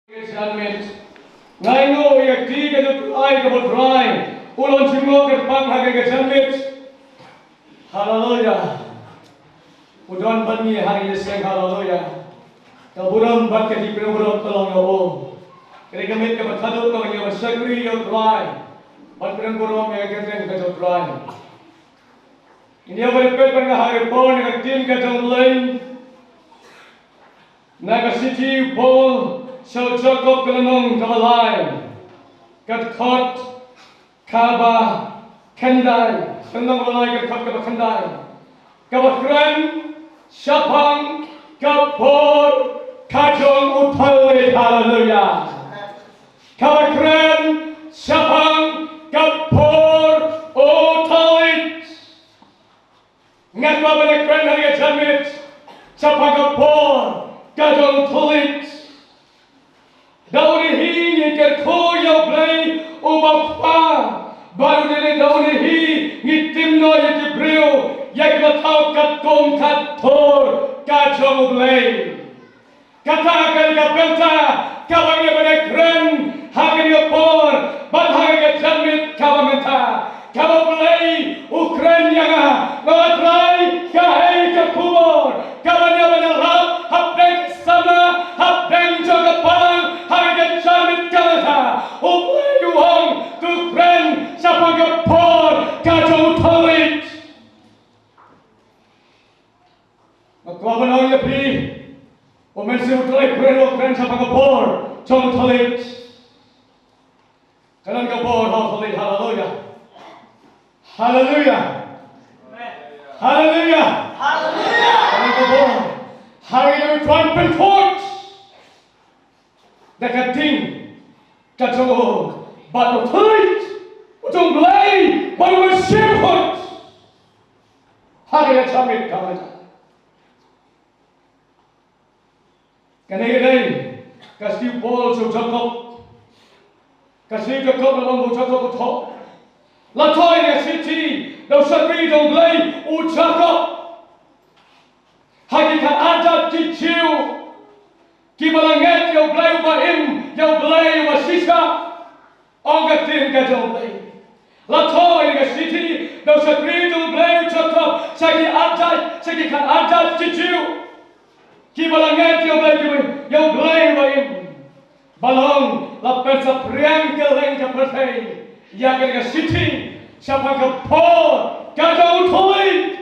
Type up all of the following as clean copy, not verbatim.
Ngai ngo ya ti ke tu ai ke botrai ulon singo ke pang ha ke jamit hallelujah udon bani hari seng hallelujah kaburam bak ke di pro tolong yo kre gamit ke bathadu ko yo sakri yo try bat prem goro me ke ten ke jo try India bari pe par ha ke pon ke tim ke jong lain na ke city ball so Jakob kelenong kabalai kat khot kaba khandai kelenong balai kat khot kaba khandai kabakran syapang kapor kajong uthale hallelujah kabakran syapang kapor uthale ngat babane kran hari jamit syapang kapor kajong uthale Dauni hi ngikir koyo blay ubapa baru dene dauni hi ngitimno yitibreu yak batau kat kom kat thor kajong blay kata akan kapenta kawangi bane kren hagri por badhage jamit kawamenta kawa blay ukren yanga ngatrai kahai ka kubor kawanya bane rap habdeng sama habdeng jogapang Harga jamit kalata, uplay uang tu kren siapa gapor kacau tarik. Aku benar ya pi, omen si utlay kren siapa gapor kacau tarik. Kanan gapor tarik hallelujah, hallelujah, hallelujah, hallelujah. Kanan gapor hari ini tuan pentot. Dakating kacau batu tulis, ujung belai baru bersihut. Hari yang jamit kawan. Kenai kasih bol so Jakob, kasih Jakob dalam Jakob uthok. Latoi ni city, dah sakri ujung belai Jakob. Hakikat adat ciciu. Kibalanget yo blay bahim yo blay wasisa ongatin ka jo blay lato in ga city do sakri do blay Jakob sagi kan ajat cicu kibalanget yo blay bahim balong la persa priang ke leng ka perthai ya ga city siapa ka po ka jo thoi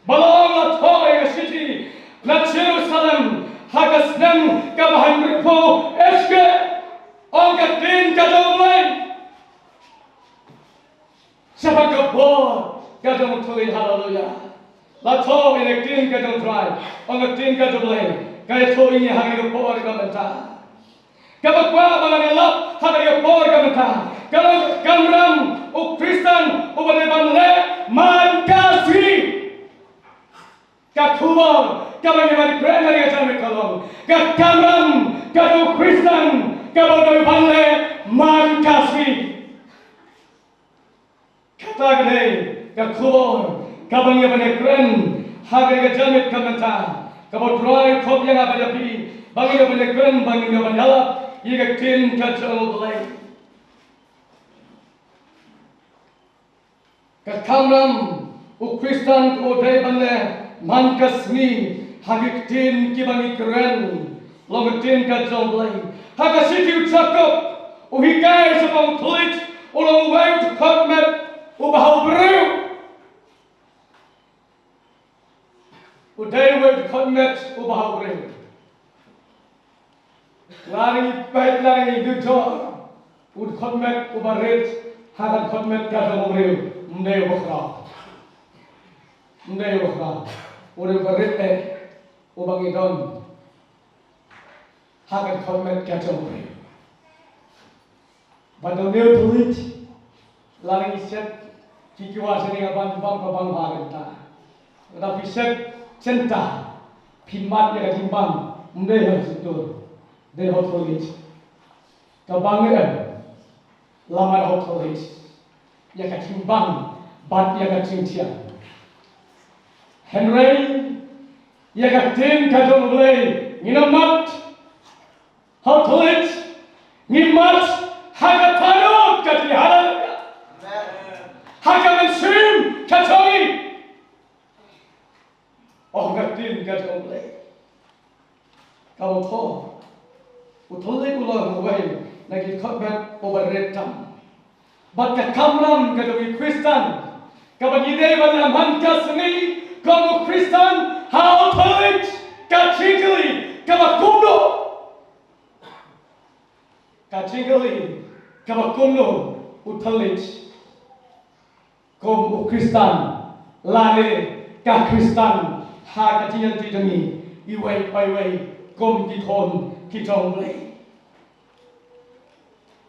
balong lato in ga city la Jerusalem Hagas nem kabahan berpo eske ongat din kadong lain siapa kabor kadong tuin hallelujah lato inek din kadong try ongat din kadong lain kaya to ini hari kapor kamenta kabakwa manganelap hari kapor kamenta kalau kamram Kristen ubane man kasih Kakubor, kawan yang keren dari acara kolom. Kak kamram, kau Kristen, kau dari panle man kasih. Kata gede, kakubor, kawan yang keren, harga jamit kamenta. Kau try kop yang apa jadi, bagi yang keren, bagi yang nyalap, ia tin kacau belai. Kak kamram, Kristen kau dari panle man kasmi hagiktin kibangi keren longetin ka jomblay hagasiti Jakob uhikai sapang tulit ulang wait kotmet ubahau brew uday wait kotmet ubahau brew lari pait lari dujo ud kotmet ubarit hagan kotmet ka jombreu mdey wakra Udah berite, ubang idon, hagan komet kacau beri. Badau neu tulit, laring set, kikiwa seni abang kabang harenta. Tapi set cinta, pimat ya timbang, mendeh harus itu, deh hot tulit. Kabangan, lamar hot tulit, ya katimbang, bat ya kacintian. Henry, ia katin kajong mulai, nginamat, hot Thylliej ulang away lagi khotbat overretam. But ka kamram ka doi Kristen ka bagide balaman ka seni kamu Kristen how Thylliej ka chingli ka bakundo ka chingli ka bakundo Thylliej kom Kristen lale ka Kristen ha ka tiyan ti demi iway payway kom ki thon ki trong blay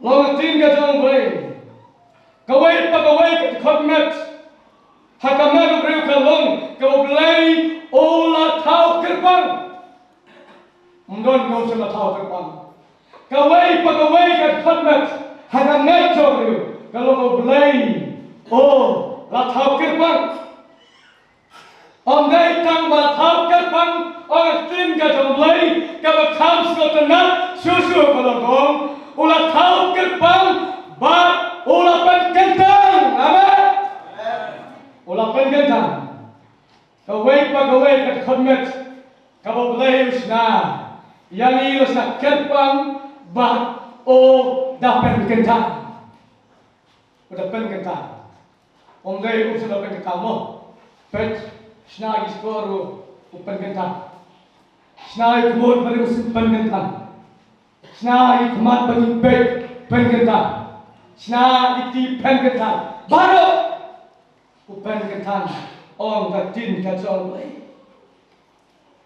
long tin ka trong blay kawai pa kawai ka khotmet hakamadu breu ka long ka blay ola thau kirpang mdon no chama thau kirpang kawai pa kawai ka khotmet hakamet choreu ka long blay o la thau kirpang Om day tang ba thau kirpang ong tin ka trong blay ka ba kham sko tanat susu ka long ola thau kirpang ba ola pen kentang, amen. Ola pen kentang. Kawai pa kawai kat khotmet, kabo blay usna, yang ilos na kerpang ba o da pen kentang. Oda pen kentang. Om day usna pen kentang mo. Pet sna iskoru pen kentang. Sna ikmod bari usin pen kentang. Sna ikmat bari pen kentang. Sna iti pen ketan baru pen ketan ong ka tin ka chong blay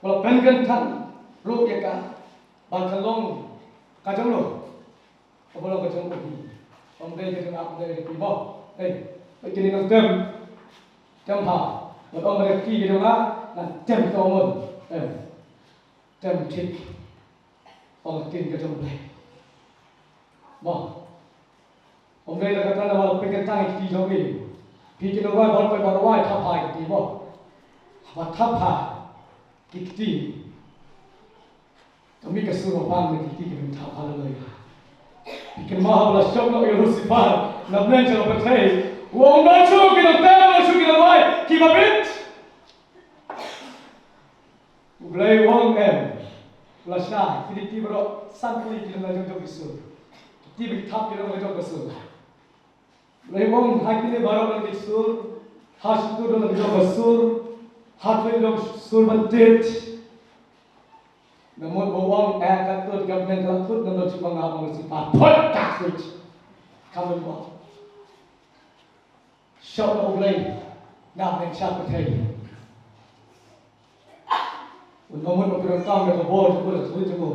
kalau pen ketan ru ya ka ba kalong ka chong lo kalau ka chong ubi ong dei ka ngap dei ki bo dei ba kini nang tem ha ba ong re ki dong na tem ko mon tem tik ong tin ka chong blay bo Om đây là cái là một cái tăng kỳ trong mình, khi cái nó vào phải vào ngoài tháp hải cái gì và tháp hải cái gì, kami kesuruh bang cái gì cái tháp hảiเลย, cái mà là sốc nó yêu Lucifer, nằm lên cho nó thấy, ông nói chú cái nó tên nó chú cái nó nói, khi mà biết, lấy ông em, là sao, cái gì mà nó san cái gì nó trong cái sườn, cái gì bị tháp cái nó trong cái sườn. Lemong hakini barokan di sur, hasitu dalam joga sur, hatwe dalam sur bantit. Namun bawang katut gamnen katut namun cuma ngabang sifat pot ksuid. Kamu buat. Shop na uglay, namin siya patay. Namun magpirangkang na kabor sa pula sulit mo.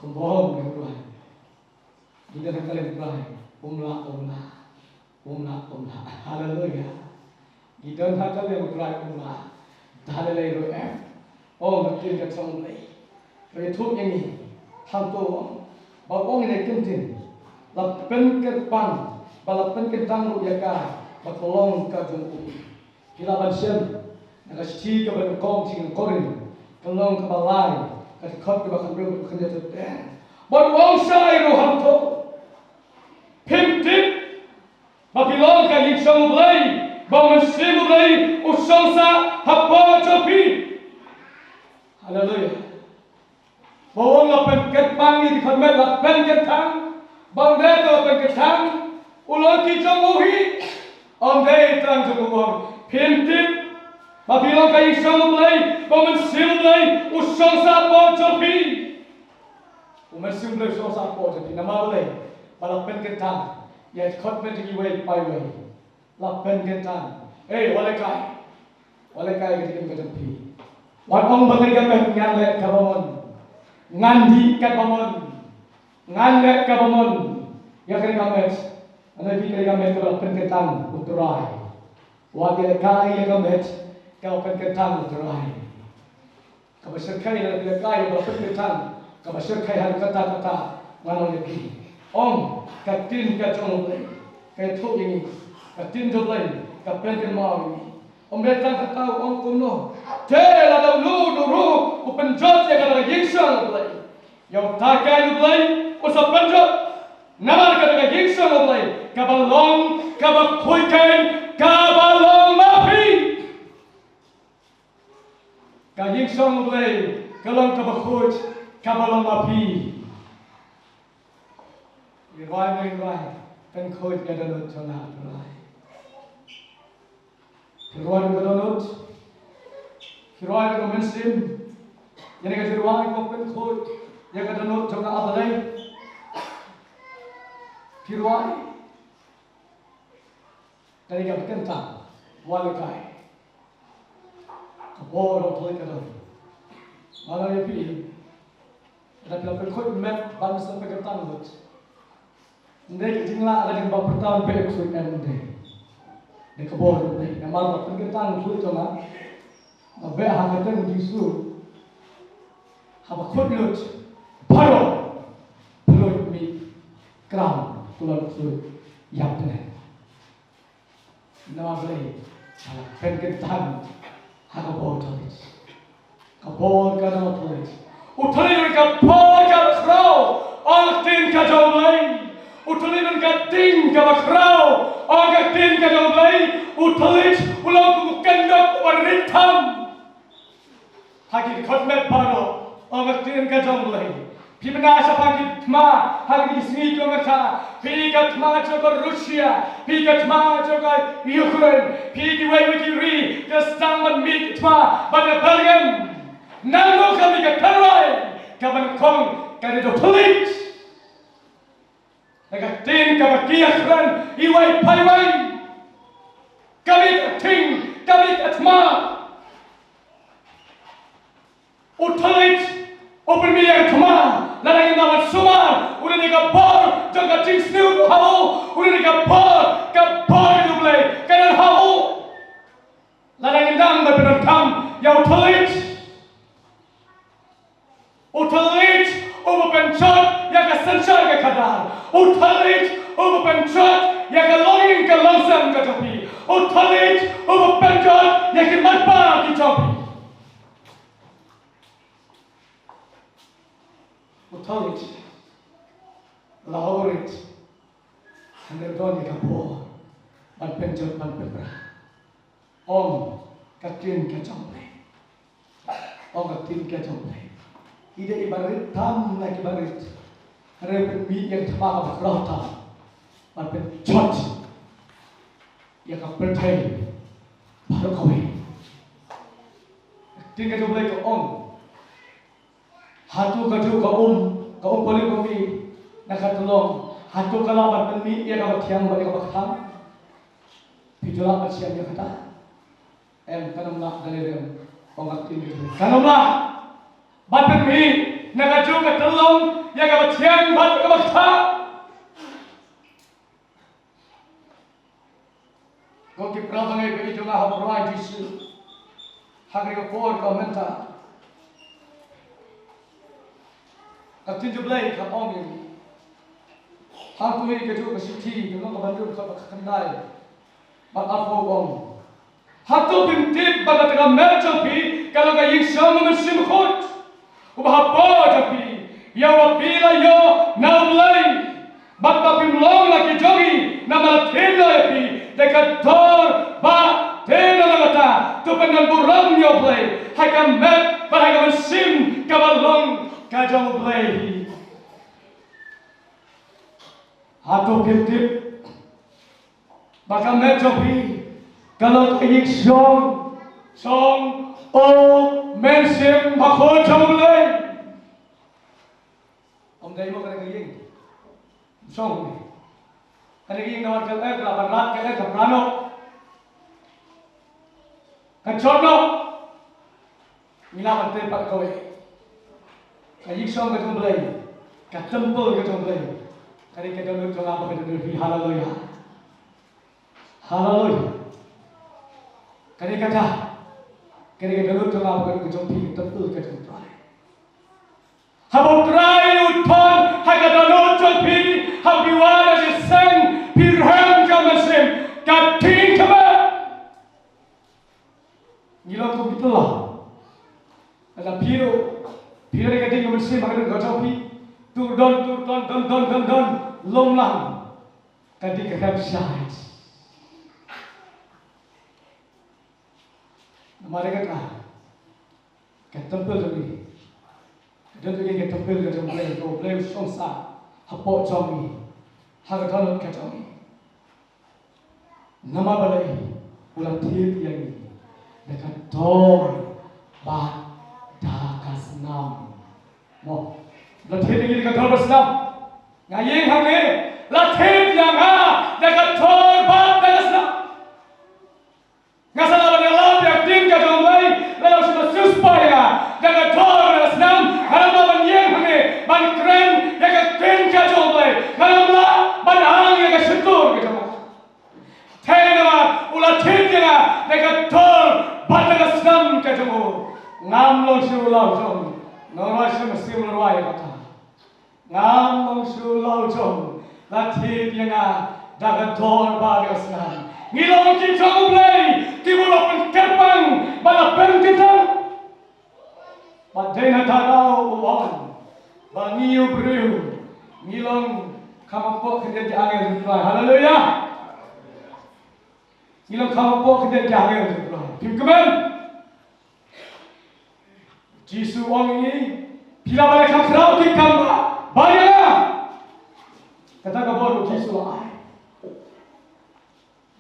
Không bom được rồi, đi ra cái lên rồi, ôm la, hallelujah, đi đơn thang cái lên một rồi, hallelujah rồi em, ôm một tiền cái trong này, rồi thuốc như này, thang tu bảo ông này kinh tiền, là bên cái băng, và là bên cái răng của cả, và kolong cái trong cụ, khi là ban xem, là chỉ cái bên con chỉ cái con kolong cái balai. Cái khóc cái bác bêu không nhớ được đấy. Bọn ông sai rồi hầm thô, phim tiếp, và vì lo cái những sông lấy, bọn mình xem lấy, ở sông xa, hấp bò cho phi. Hallelujah. Bọn ông là bên kết băng thì phần mệnh là bên kết thắng, bằng đây là bên kết thắng, ở lo kỳ trong ô hi, ông đây tăng cho công ông, phim tiếp. Mà vì lo cái sông lấy, bọn mình xem lấy, ở sông xa bò cho phi. Mình xem lấy sông xa bò cho phi, nằm lấy, và là bên cái thang, vậy khót bên cái way, bay way, là bên cái thang. Ê, wala cái gì cái trong phi.วันông bằng cái bên ngàn lệ cả bọn mình, ngàn đi cả bọn mình, ngàn lệ cả bọn mình, ya cái bên, anh ấy cái bên là bên cái thang, uturai. Wala cái bên kau pen ketang terai. Kau berserkai dalam bilakai kau pen ketang. Kau berserkai hal kata-kata mana lagi. Om katin kacang lagi. Kau thuk ini. Katin tu lagi. Kau pen kemau ini. Om datang kata om kuno. Tela dulu upen jot ya kata yingsang lagi. Yang takai lagi. Usap penjot. Nama kata yingsang lagi. Kabalong, kabakuikan, kabalong mapi. ka ying song blei kalong ka bakhut ka balong api Rai pen khut ka danut chona rai Rai ka danut Rai ka mensim yani ka Rai ko pen khut ya ka danut chona abalai Rai dari ka kentang walakai Kabor atau itu dah. Malah ya pi, ada pelaku ikut map ban sampai ke tangut. Ndek jingla ada di bawah pertahun pelak ksuid ndek. Ndek kabor ndek. Nama pun ke tang ksuid cuma. Nabe hangatan jisu. Haba kut lut. Paro. Pelut mi kram tulan ksuid. Yap deh. Nama beli. Pen ke tang. Kabor Thylliej. Kabor ka na Thylliej. Thylliej ka por ka khrau. Ang tin ka jawlay. Thylliej ka ding ka khrau. Ang tin ka jawlay. Thylliej ulang ku kandok waritam. Hagi khotmet paro. Ang tin ka jawlay. Pimana sa pagit ma hagi ismi ko mata. Pigat ma joga Rusia. Pigat ma joga Ukraine. Pigi way wiki ri. Kesamban mi tma pada Belgium. Namo kami ke Thylliej. Kaban kong kami do Thylliej. Naga tin kami kiakran iway payway. Kami ke ting kami ke tma. Thylliej open mi ke tma. Lalangin naman sumar. Udah ni ka bor jaga jing sniu hau. Udah ni ka bor dublay kanan hau. Lalangin dang berpenontam yau Thylliej. Thylliej pencot yang ke sensyar ke kadar. Thylliej pencot yang ke longing ke longsam ke topi. Thylliej pencot yang ke matba ke topi. Thylliej Lahorit Hander doni ka po ban pencot ban pebra. Om katin ka jomble. Om katin ka jomble. Ide ibarit tam na ibarit. Hare mi yang thama ka rota. Ban pencot. Ya ka pertai. Baru kowe. Tin ka jomble ka om. Hatu ka ju ka poli ko mi nakatulong. Hatu ka laban mi ya ka tiang balik ka bakham. Pijolak siang ya kata. Kanamlah dalirem pangaktin itu. Kanamlah batin mi nagaju ka telong ya ka tiang bat ka bakha. Ko ki prabangai be itu lah habroi jisu. Hagri ka por ka menta. Katin jublai ka ongin. Hang tu ka ju ka siti ka no ka bandu ka bakhandai. Bat apo ong. Hatu bintip baga tega mercapi kalau ka yingsam mesim khut. Ubahapo japi. Ya wapila yo naulai. Bat bapim long lagi jogi nama tenda yapi. Dekat dor ba tenda nagata. Tupengan buram yo play. Hai ka met ba hai ka mesim kabalong kajong play. Hatu bintip baga mercapi. Kalau ingin song o mensim bakho jomble om dai mo kana ingin song kana ingin nawar kal ek la rat ke ek prano kan chotno mila bante pat kowe kayi song ka jomble ka temple ka jomble kari ka donu jonga ba ka donu hallelujah hallelujah Kali kata, kali dulu tu apa kali kejumpi tentu kejumpi. Habis try utton, haga dulu jumpi, habis wala jiseng, pirham kamasem, kating kama. Nilai tu betul lah. Ada piro kating kamasem, haga dulu jumpi, don, lomlang, kating kerap syahid. Hamaरे का कहा cái temple rồi đi dan tu cái temple cái trong play go play song sa hapo trong đi hang thon cái trong đi nama balai ulang thiep yang ni dekat tor ba da kasnam mo la thiep yang dekat tor basnam ngayeng hang ni la thiep yang ha dekat tor ba da kasnam ngasala ba la yang tin ka trong lai la sudah suspaya dekat tor basnam hang ba yang hang ni ban kren dekat tin ka trong lai hang la ban hang dekat syukur ka trong Thena ulah thena dekat tor batas nam kejemu ngam long siu lau jong noroi siu noroi kata ngam long siu lau jong la thena dekat tor batas nam ngilong ki jong lei ki bulok penkepang bala pentitang badena tarau uwan bangiu briu ngilong kamapok hendak jangan Duwai haleluya Ilong kamu pok kita jangan terpelah. Timkemen. Jisu orang ini bila balik kamra di kamra, bayarlah. Kata kabar Jisu ai.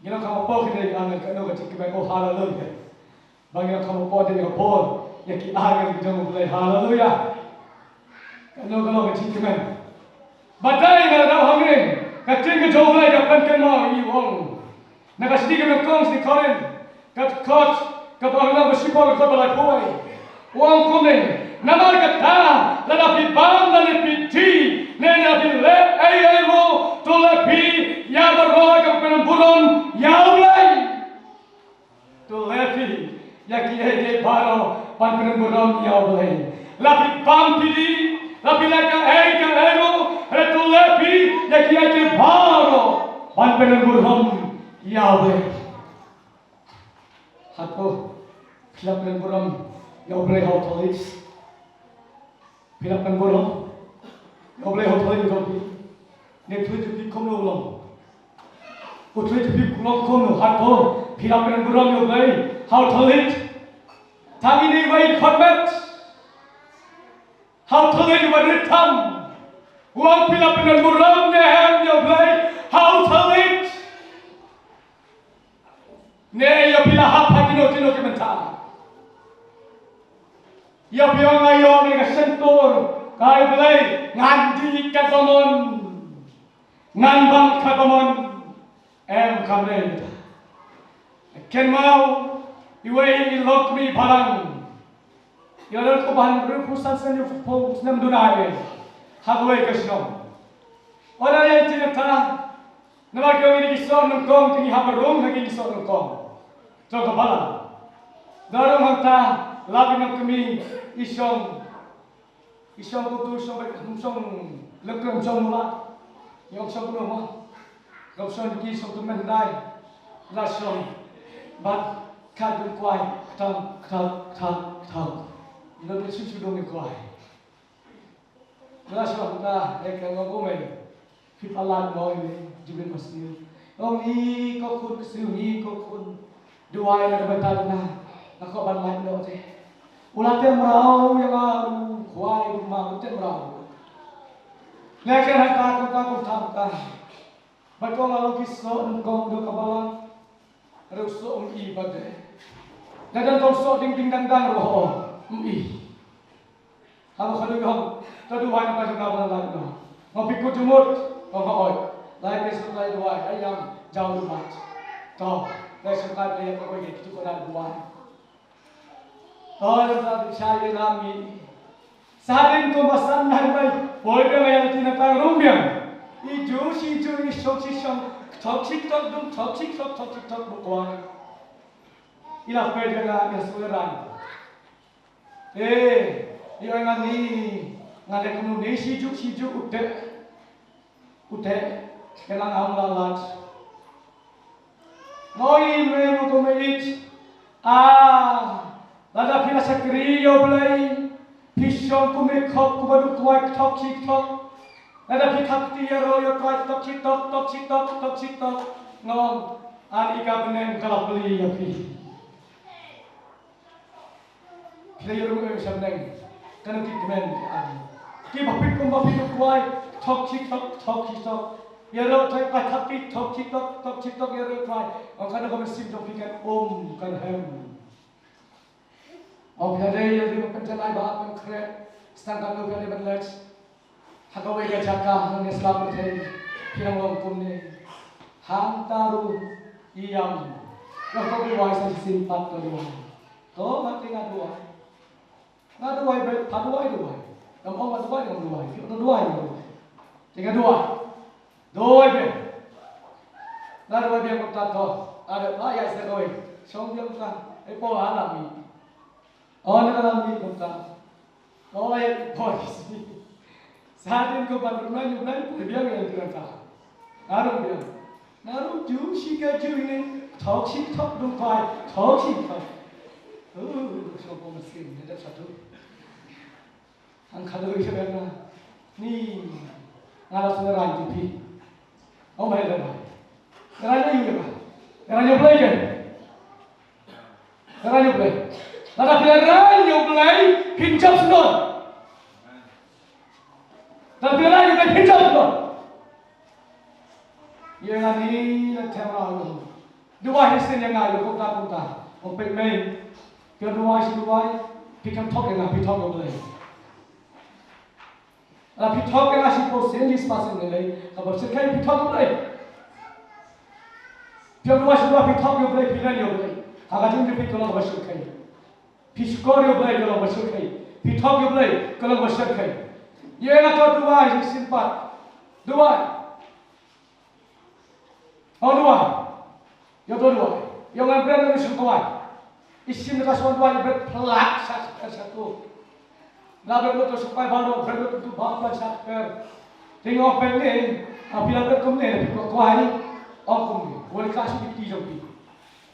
Ilong kamu pok kita jangan kena ketikmen oh haleluya. Bagi kamu pok dia kapor, ya ki agar kita mulai haleluya. Kalau ketikmen. Badai kalau orang ini ketik ke jauh lagi kapan kena ini orang. Nakasidi ka kong si Korin kat kot kapangna basipol ko balay poy wang kume namal kata lada pibam na piti nena bille ay mo to la pi ya baro ka penburon yaulay to la pi ya ki ay baro pan penburon yaulay la pibam pidi la pilaka ay mo to la pi ya ki ay baro pan penburon Yahweh, aku filapkan buram Yahweh Thylliej, filapkan buram Yahweh Thylliej kopi, ni tuh jadi kono long, kau tuh jadi kono aku filapkan buram Yahweh Thylliej, tapi ni baik khotbah, Thylliej beritam, uang filapkan buram ni Yahweh Thylliej. Ne ya bila hapa kino ke mentah. Ya bila ngayo ni kesentur kai belai ngandi katomon nganbang katomon kamre. Ken mau iwei ilok mi balang. Ya lalu kebahan berpusan senyu fokus nem dunai. Hagwei kesno. Orang yang cerita nama kau ini kisah nengkong tinggi haberung lagi kisah nengkong. Contoh bala, darung hanta labi nak kami isong kutu isong lekeng mula, yang isong kuno mah, kau isong di isong tu mendai, lasong, bat kadung kuai, ketang, ini tu susu dongeng kuai, lasong kita lekeng ngomongin, fipalan mau ini jubin masih, ni kau kun ksuid ni kau kun Duwai na kebentar na ako banlay lo te ulate merau yang aru kuai rumah ute merau lekan haka ko thamka batong alo kiso ngong do kabala ruso ibade dadan tong so ding dang ro i alo khadu hom to Duwai na pa na banlay no ngopi ko jumut oi lai pesu lai Duwai ayam jauh rumah to Saya suka dia kau itu kena buat. Oh, kita saya lami. Sahaja itu masan nanti, boleh yang tidak tahu rumah. Ijo si toksik bukan. Ilah perjalanan yang suleran. Yang ngani ngade kemudian si juk udah kelang amlalat. Noi menu komeit lada pila sakriyo blai pishon kume khop kubadu kuai toksik lada pikakti yaro yo kuai toksik ngom ani ka benen kalapli ya pi Kita yang rumah macam neng, kan kita kemen ada. Kita bapit kuai, talk chik talk. Ya lo cai pai talk chik talk ya lo try. Orang kau mesti jokikan kan hem. Orang ada yang dia pencelai bahagian khrei, sedangkan orang ada berlaj. Hakawai dia cakap hanya selamat hari, kirang longkum ni. Hang taru iam, yang kau Duwai saya simpan ke Duwai. Kau mati Duwai. Duwai ber, Duwai. Kamu Duwai dengan Duwai. Kita Duwai. Tinggal Duwai ber. Duwai ber kita tahu. Ada ayat sekali. Song dia bukan. Epo alami. Nak alami kita. Oh ayat polis. Saat ini kau bandurnya nyubai. Biar yang kita. Narum ju shika ju ini. Talk Duwai. Talk. Siapa mesin? Ada satu. Ang kalau itu benar, ni ngalas nerai jupi. Oh baik dah. Nerai ni juga. Nerai play kan? Nerai play. Nada nerai play pinjam senor. Nada nerai play pinjam senor. Yang ini nak camera tu. Duwai hasil yang ada kota. Open main. Duwai, pikam talk dengan pitong play. Tapi talk yang asyik posen di spasi nilai, kalau sekarang pitong boleh. Dia Duwai pitong boleh, pilan boleh. Agak tinggi pitong kalau bersekai. Piskor boleh kalau bersekai. Pitong boleh kalau bersekai. Ia nak Duwai simpat. Duwai. Oh Duwai. Yang Duwai. Yang ambil dari Duwai. Isim dekat Duwai berpelak satu. Lalu lo tu supaya baru berlalu tu bapak cakap, tengok pendek, apabila berkumne, kuai, kumne, boleh kasih bukti joki.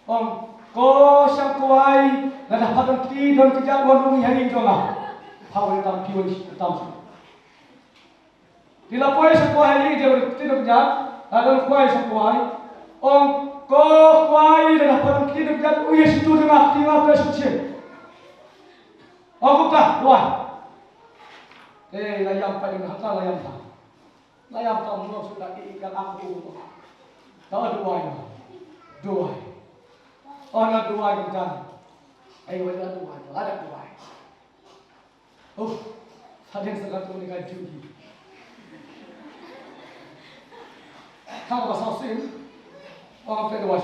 Kau sang kuai, dah dapat bukti dan kejadian orang hari itu lah, power tam pion tam. Bila kuai sang kuai hari dia bukti dan kejadian, lalu kuai sang kuai, kau kuai dah dapat bukti dan kejadian, uyah situ dengan tinggal bersuci. Bukan, Duwai. Layam paling hata layam tak. Layam tak mula sudah ikan aku. Tahu Duwai. Nak Duwai bukan. Ada Duwai. Ada sekat tu dengan judi. Kamu pasal sim. Orang play Duwai.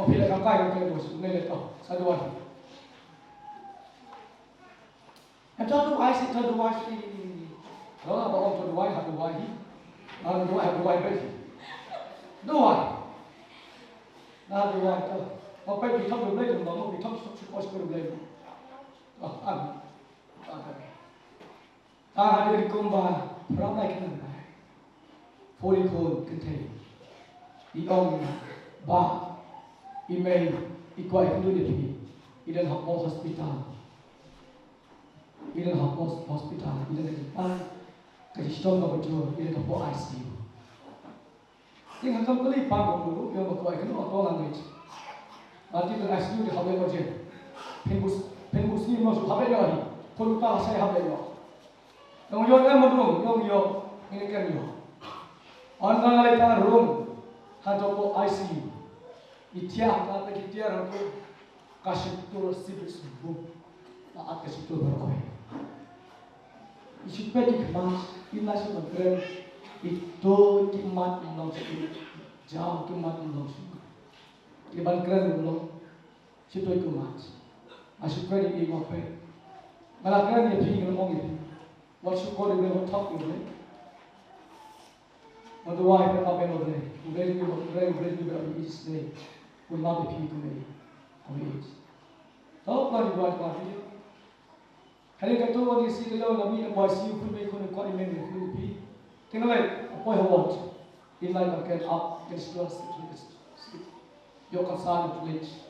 Mau pilih kampai yang play Duwai. Ni letak. Satu Duwai. Entah Duwai sih, kalau apa orang Duwai ada Duwai berarti. Duwai tu. Apa pitong boleh tu, mau pitong cukup boleh. Ada di kumba, ramai kan. Folikon kentai. Iong bah, email, ikuai itu dia pergi. Idan hapus hospital. Idan hapus hospital. Idan depan. Kasi stone ka betul. Idan hapus ICU. Yang akan beli panggung dulu, yang berkuai kan orang language. Nanti dengan ICU dia habis macam. Penbus ni masuk habis lagi. Kalau tak saya habis lagi. Yang kan betul, yang ini kan yo. Orang lain room, hantu ICU. Itiak apa kita orang kasih tur sibuk sibuk. Nak kasih tur berkuai. Isu pergi kemas, inilah sebenarnya itu kimat yang langsung jauh kimat yang langsung. Iban keren belum, situ itu mas. Masuk keren ini apa? Malah keren dia pergi ngomong itu. Waktu kau dia berbuat top itu. Waktu wahai apa yang boleh, boleh berada di sini. Will not be people me. Tahu kalau dibuat apa dia? Hari itu orang di sini kalau kami nak buat siu pun mereka nak kau email mereka lebih. Tinggal apa yang want? Email mereka up, express, your concern to reach.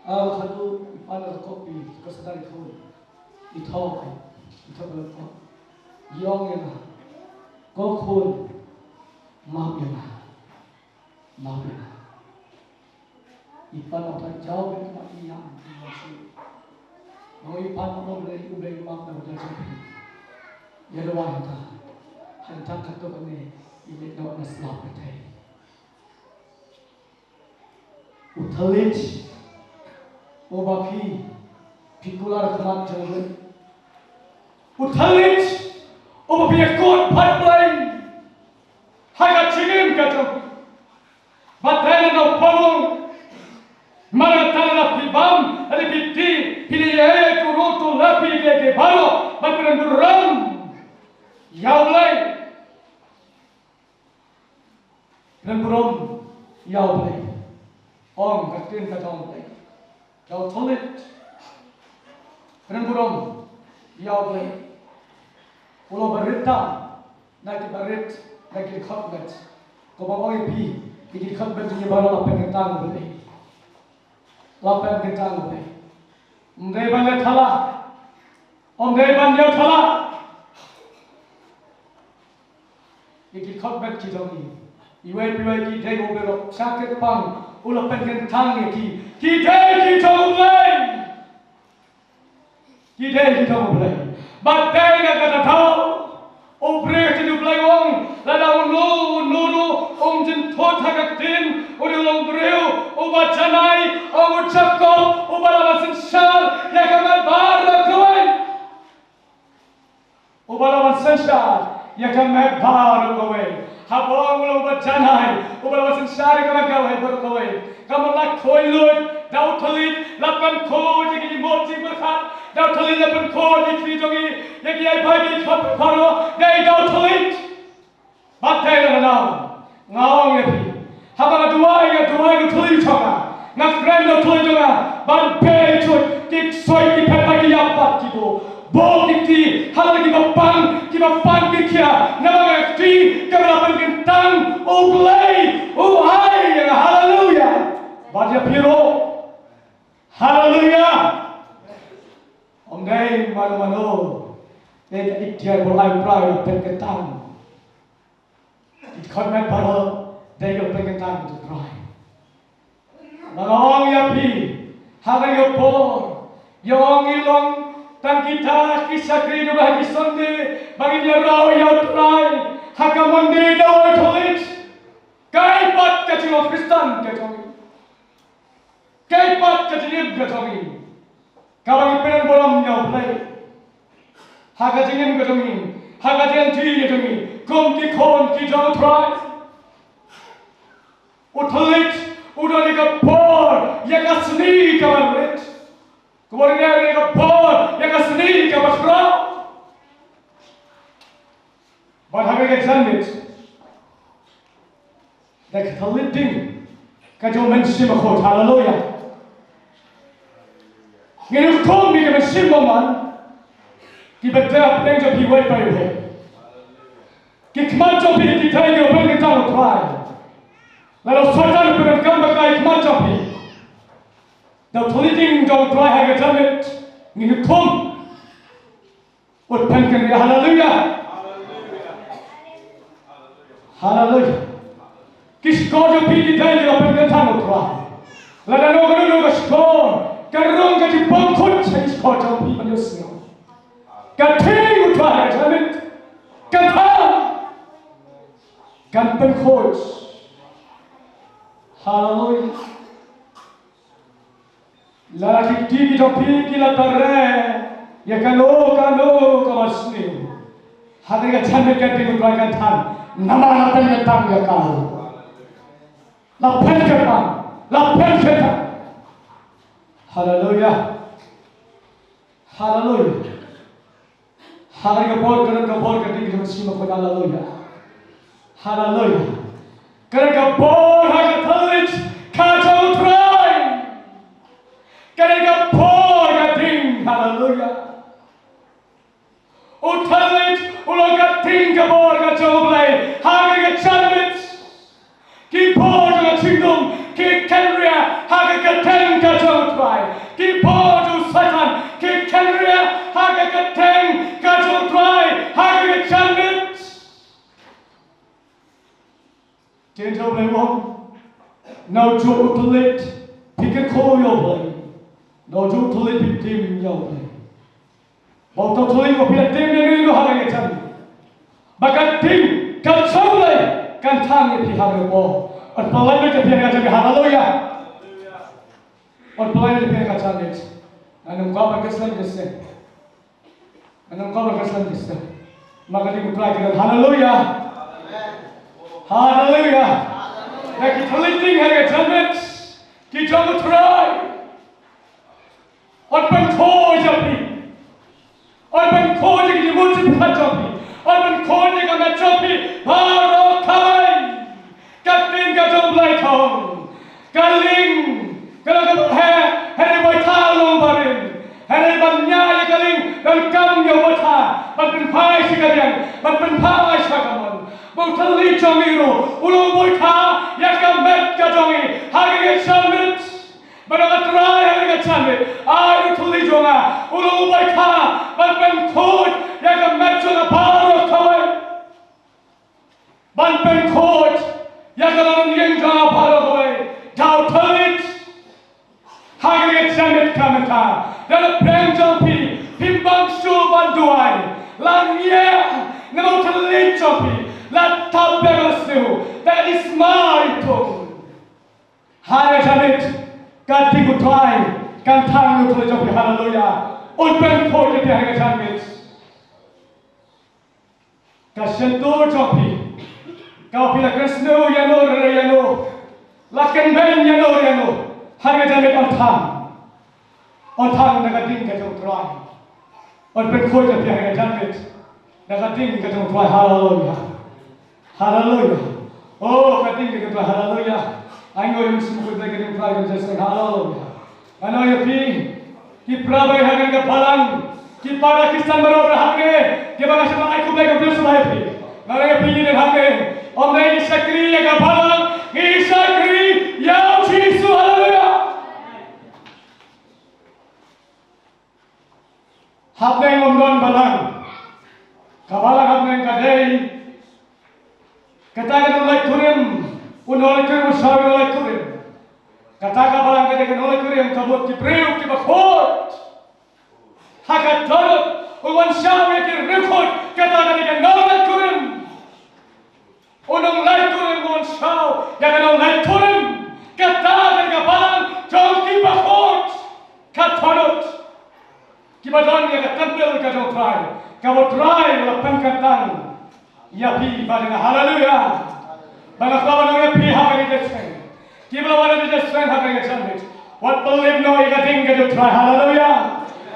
Kalau ipana kopi, kesedar itu, itu berapa? Yang yang kau kun, maaf yang ipana tak jauh dari Nói pan ông đây cũng đây mang đầu ra cho ya lo wan ta han thang khat to ne ile no na slap thai u Thylliej o ba phi pikular khalat jang u Thylliej o ba phi kot phat play hai ka chingim ka to ba thai na pholong Maratana pibam, ali piti, piliye tu rotu lapi ke balo, batran duram, yaulay, remburam, yaulay, om katin katong, yaul Thylliej, remburam, yaulay, ulo barita, naki barit, naki khotmet, ko bagoy pi, iki khotmet ni balo lapen tang bule. Lapan kita lupa. Umday banyak thala, umday banyak thala. Iki khotbet kita ni, iway kita ubero sakit pang, ulapan kentang kita umday, kita umday. Batay na kata tau, ubrek ti umday wong, lalaw nuru jen thot hakatin, urilong breu, ubachanai. Jakob, ubalawan shah, Jakob beiñ. Ubalawan shah, Jakob beiñ. Habang ulo ubachanai, ubalawan shah, Jakob beiñ. Kamu lak Thylliej, daw Thylliej, lapan ko jigi moti berkat, daw Thylliej lapan ko jigi jongi, jigi ay bagi khot paro, dai daw Thylliej. Batay na naw, ngawang yapi. Habang Duwai ko Thylliej chonga. Nak rendo Thylliej jonga ban pe chut ksuid ki pepa ki yapat ki bo bo ki halal ki pan ki kia nama ki kamera kentang play hai hallelujah baja piro hallelujah om dai mano ek ikhtiar bolai prai pen kentang it khotmet paro dai ko pen kentang to prai Nalong yapi, hagai yopor, yong ilong, tang kita kisakri do bagi sonde, bagi dia raw yautrai, hakamonde daw Thylliej, kai pat kacilo Kristen kajongi, kai pat kacilib kajongi, kabagi penen bolam yauplay, hakajingin kajongi, hakajing ti kajongi, kum ki kon ki yautrai, o Thylliej. Udah dikepor, ya kasni kabar rich. Kemudian dikepor, ya kasni kabar kerap. Bahagi kejanmit. Dek Thylliej ding, kajo mensim khot hallelujah. Ngenu kom ni mensim man, ki bedap neng jo piwai pai he. Ki kman jo pi ki tai yo ben tang try. Lalu Satan berangkat berkait macam ni. Dah Thylliej jauh try harga jamit, ini kom. Utpan kerja hallelujah. Hallelujah. Kis kau jo pergi dah dia berangkat tamu try. Lalu noga skor, kerong kaji bangkut kis kau jo pergi Pynursla. Kating utpan harga jamit, kantang, kan bangkut. Hallelujah. Lagi tinggi topi kita terre, ya kano kamasni. Hari kita cakap kita berangkat tan, nama apa yang tang ya kau. Lapan kita. Hallelujah. Hallelujah. Hari kita bor kita kita mesti makan hallelujah. Hallelujah. Kerana bor harga Thylliej kacau try. Kerana bor kating hallelujah. O Thylliej ulang kating bor kacau play. Harga kecamit. Ki bor dengan cingdum ki kamra harga kateng kacau try. Ki bor tu Satan ki kamra harga kateng kacau try. Harga kecamit. Gentle play wrong. Now Jakob Thylliej, pick a call your play. Now Jakob Thylliej, pick team your play. Bau tau Thylliej ko pila tim yang itu hal yang jam. Bakat tim kan sampai kan thang yang pihak lepo. Or pelai itu pihak jam haleluya. Or pelai itu pihak jam det. Anum kau berkesan jese. Anum kau berkesan jese. Maka di mutlak kita haleluya. Haleluya. Lagi Thylliej ting harga jam det. Kita mau try. Or penkhoi japi. Or penkhoi jadi musim kacapi. Or penkhoi jadi kacapi. P.R.Dkhar. Katin kacang belai thong. Kaling. Kalau kamu hari boy thalong barin. Hari banyak kaling dan kam yo botha. Penpai sikalian. Penpai sakaman. Bau Thylliej jongiru. Ulung boy tha. Yakam met kajongi. Hari samit. Bagaimana try harga samit. Ayo Thylliej jonga. Ulung boy tha. Penkhoi. Yakam met jonga P.R.Dkhar. Penkhoi. Yakam yang jonga P.R.Dkhar. Kau Thylliej. Harga samit kamera. Dalam brand jampi. Pimbang suban Duwai. Langya. Nama Thylliej jampi. La tabel Urksew. That is my tone. Harga samit. Kati Duwai. Kan thang Thylliej jampi. Haleluya. Unpen kau jadi harga samit. Kasentur jampi. Kau pilih Krishna yano rayano. Lakan beiñ yano. Harga samit on thang nagating kacang Duwai. Unpen kau jadi harga samit. Nagating kacang Duwai. Haleluya. Haleluya. Oh, kating kacang Duwai. Haleluya. Ayo yang semua kita kacang Duwai kan jadi haleluya. Ano ya pi? Ki prabai hagan ka palang. Ki para Kristen baru berhange. Ki baga sama aku bagai belum semua pi. Nara ya pi ni hange. Om naik Syllaikriah ka palang. Ki Syllaikriah ya Yesus. Haleluya. Hapne ngomdon balang. Kabalang hapne kadai. Katakan oleh kurim. Unoleh kurim usahawi oleh kurim. Katakan balang katakan oleh kurim. Kabut ki priuk ki bakot. Hakat dorot. Uwan syawya ki rekod. Katakan ikan oleh kurim. Unong lai kurim uwan syaw. Yakan oleh kurim. Katakan ka balang. Jom ki bakot. Katorot. Kibadon ya tampil ka jom try. Kau try la pengkatang. Ya pi pada haleluya. Bang kawan ya pi hari deseng. Kibla wana deseng hari deseng. What believe no ya ting ka try haleluya.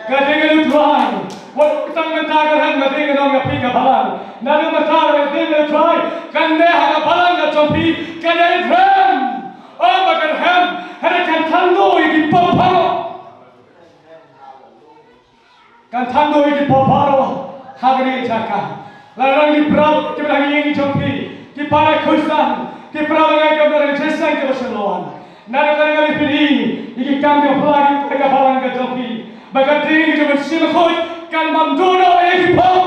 Ka ting ka try. What tang mentagar han ka ting no ya pi ka balang. Nalu matar ka ting ka try. Kande ha balang ka chompi ka ya drum. Oh bakan ham. Hari kan thando iki poparo. Kan thando iki poparo. Hagri jaka. Larang di prab kita lagi yang jompi. Di para Kristen. Di prab yang kita dari jesa kita berseluan. Nada kali pilih. Iki kami pelagi kita balang ke jompi. Bagai diri kita bersyllok kan mamduno iki pop.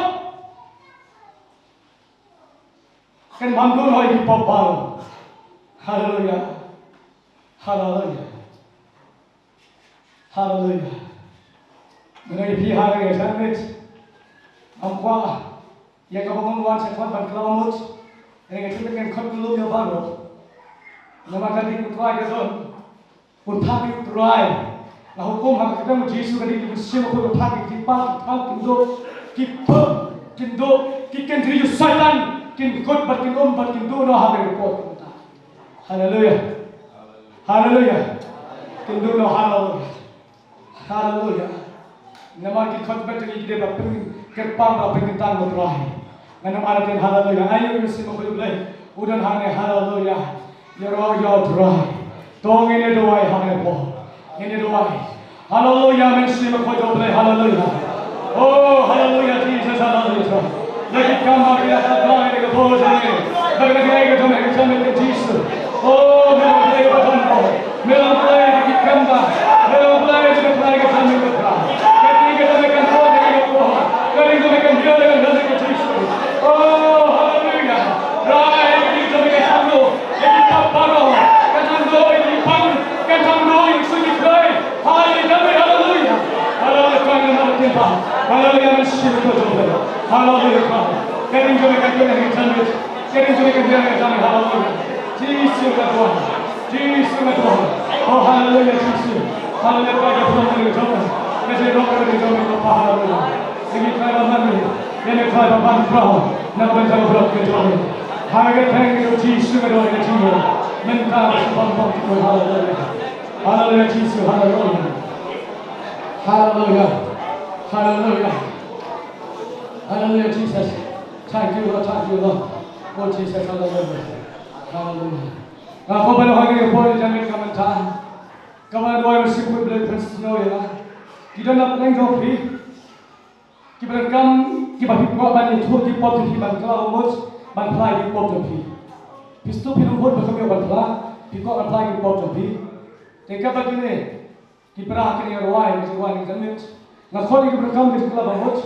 Kan mamduno iki pop baru. Haleluya. Haleluya. Haleluya. Mengenai pihak yang sangat ampa yang kamu wan sekon ban kelamut yang itu dengan kot dulu ya baru nama kali itu try gedon pun pagi try nah hukum hak kita Yesus kali itu semua pun pagi tipa kindo kiken diri setan kin kot batin batin do no habe report haleluya haleluya kindo no haleluya haleluya nama kot batin ide bapin kerpam apa yang kita mau terakhir. Menam aratin haleluya. Ayo kita semua boleh. Udan hane haleluya. Yoro yo terakhir. Tong ini Duwai hane po. Ini Duwai. Haleluya. Mensi mau boleh haleluya. Oh haleluya Jesus haleluya. Lagi kamar kita terakhir dengan bos ini. Bagaimana kita dengan sama Jesus. Oh memang kita bertemu. Memang kita kamar. Memang kita terakhir sama kita. Kita dengan Tuhan dengan Tuhan. Kali itu mereka dia dengan hati Yesus. Oh, haleluya. Rai kita mereka satu. Ini kaparo. Katando ini pang. Katando ini ksuid khrei. Haleluya. Haleluya. Haleluya. Tuhan yang maha Hallelujah, Hallelujah. Hallelujah. Get into the community, get into the community, hallelujah. Jesus, the Lord. Jesus, the Lord. Oh, hallelujah, Jesus. Hallelujah, God, the Lord, the Lord. As we look at the Lord, hallelujah. If you try to memory, then you try to one crowd, never try to block the Lord. Hallelujah, thank you, Jesus, the Lord, the Lord. Men God, hallelujah. Hallelujah, Jesus, hallelujah. Hallelujah. Hallelujah. Hallelujah, Jesus. Thank you, Lord. Thank you, Lord. Oh, Jesus. Hallelujah. Hallelujah. Now, for the Holy Spirit, I make come time. Come on, Lord, we seek with the Prince Snow. You don't have to go free. Keep it come, keep a people up and you told you what to him and cloud much, but apply the bottom fee. You stop him, what become your butler, people apply the bottom fee. Take up a kine. Keep rocking your wine, is one in the minute. Now, calling you to come with club of what?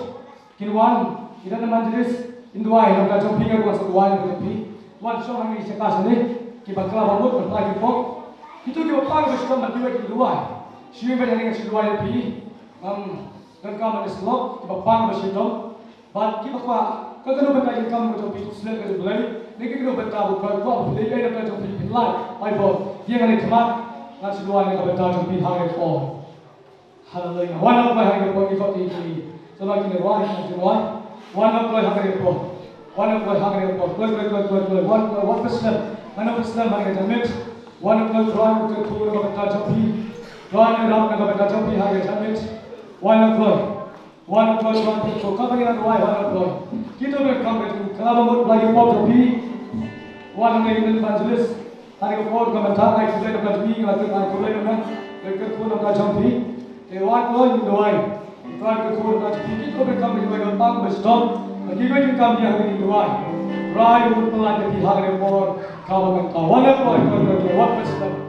In one, he doesn't mind this. In Duwai, no matter finger was a wine with a pea. One show him is a castle, keep a club of wood, apply the book. He took your power to come and do it in Duwai. She even having a Duwai pea. Don't come on the slop, keep a pound of shillong. But keep a fire. Because the nobody come with a piece of slip as a blade. They give you a better problem. They get a better people in life. I thought, you're going to come up. That's why I have a touch of being higher for. Hallelujah. One of my higher for you got the so like in the one, one of my higher for. One of my higher for. One percent. One of percent higher than it. One of my drawing to a touch of being. Drawing around a touch of being higher than it. One of my. One of my one. So coming on why one of my. Kino will come with Kalamut like a pot of pea. One of the evangelists. I go forward come and talk. I explain about me. I explain about the good food of the jumpy. They want to in Duwai. Try to food of the jumpy. Kino will come with a pump with stop. But you're going to come here in Duwai. Try to put like the Bihar for government. One of my what was that?